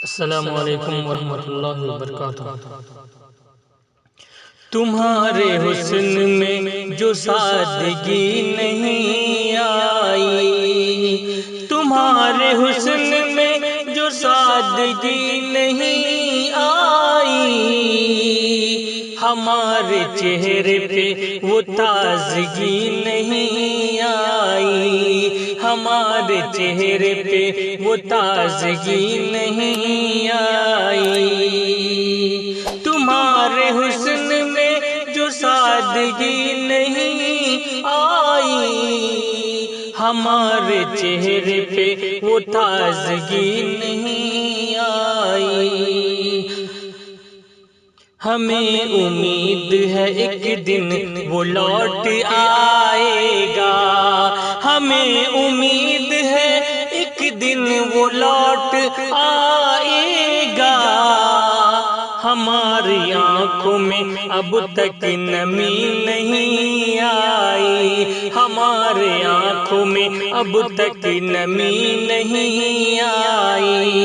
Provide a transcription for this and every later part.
السلام علیکم ورحمۃ اللہ وبرکاتہ۔ تمہارے حسن میں جو سادگی نہیں آئی، تمہارے حسن میں جو سادگی نہیں آئی، ہمارے چہرے پہ وہ تازگی نہیں آئی، ہمارے چہرے پہ وہ تازگی نہیں آئی۔ تمہارے حسن میں جو سادگی نہیں آئی، ہمارے چہرے پہ وہ تازگی نہیں آئی۔ ہمیں امید ہے ایک دن وہ لوٹ آئے گا، ہمیں امید ہے ایک دن وہ لوٹ آئے گا۔ ہماری آنکھوں میں اب تک نمی نہیں آئی، ہمارے آنکھوں میں اب تک نمی نہیں آئی۔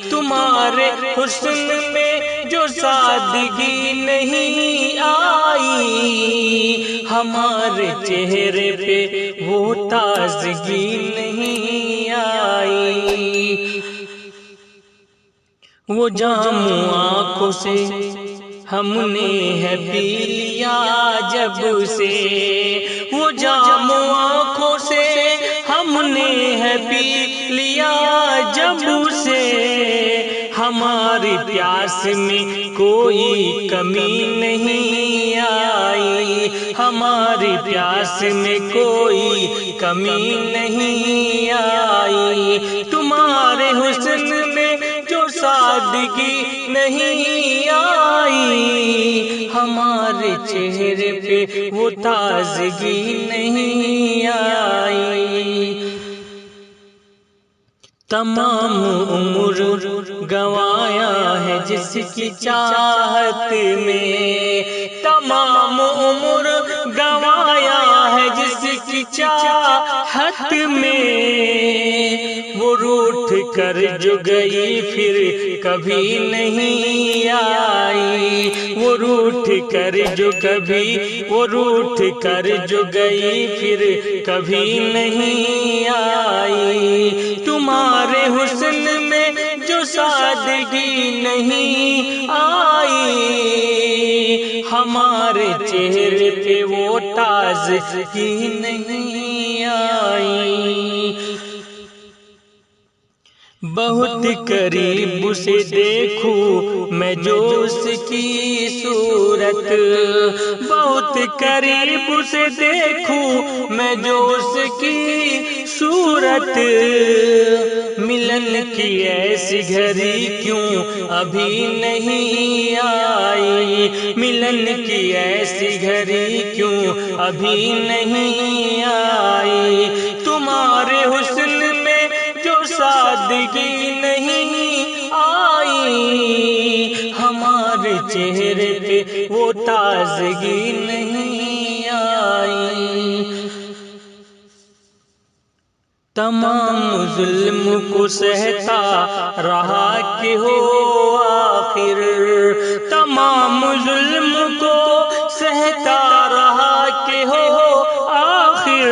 تمہارے حسن میں جو سادگی نہیں آئی، ہمارے چہرے پہ وہ تازگی نہیں آئی۔ وہ جام آنکھوں سے ہم نے ہے پی لیا جب سے، وہ جام آنکھوں سے ہم نے ہے پی لیا جب سے، ہماری پیاس میں کوئی کمی نہیں آئی، ہماری پیاس میں کوئی کمی نہیں آئی۔ تمہارے حسن میں جو سادگی نہیں آئی، ہمارے چہرے پہ وہ تازگی نہیں آئی۔ تمام عمر گنوایا ہے جس کی چاہت میں، تمام عمر گنوایا ہے جس کی چاہت میں، وہ روٹھ کر جو گئی پھر کبھی نہیں آئی، وہ روٹھ کر جو گئی پھر کبھی نہیں آئی۔ تمہارے حسن میں جو سادگی نہیں آئی، ہمارے چہرے پہ وہ تازگی نہیں آئی۔ بہت قریب سے دیکھوں میں جو اس کی صورت، بہت قریب سے دیکھوں میں جو اس کی صورت، ملن کی ایسی گھڑی کیوں ابھی نہیں آئی، ملن کی ایسی گھڑی کیوں ابھی نہیں آئی۔ تمہارے حسن میں جو سادگی نہیں آئی، ہمارے چہرے پہ وہ تازگی نہیں آئی۔ تمام ظلم کو سہتا رہا کہ ہو آخر، تمام ظلم کو سہتا رہا کہ ہو آخر،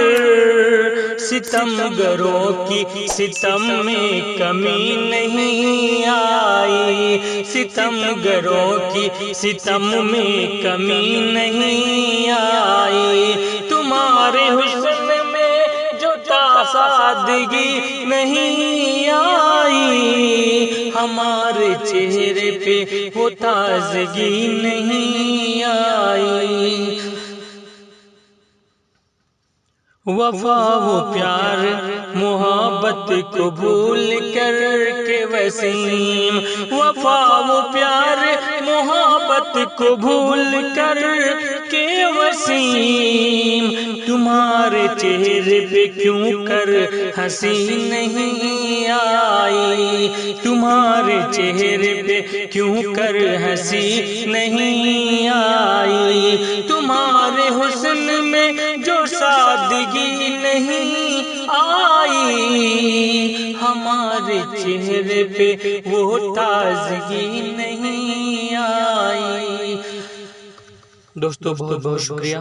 ستم گروں کی ستم میں کمی نہیں آئی، ستم گروں کی ستم میں کمی نہیں آئی۔ تمہارے حسن میں جو سادگی نہیں آئی، ہمارے چہرے پہ وہ تازگی نہیں آئی۔ وفا و پیار محبت کو بھول کر کے وسیم، وفا و پیار محبت کو بھول کر کے وسیم، تمہارے چہرے پہ کیوں کر ہنسی نہیں آئی، تمہارے چہرے پہ کیوں کر ہنسی نہیں آئی۔ تمہارے حسن میں جو سادگی نہیں آئی، ہمارے ہمارے چہرے پہ وہ تازگی نہیں آئی۔ دوستو بہت بہت شکریہ۔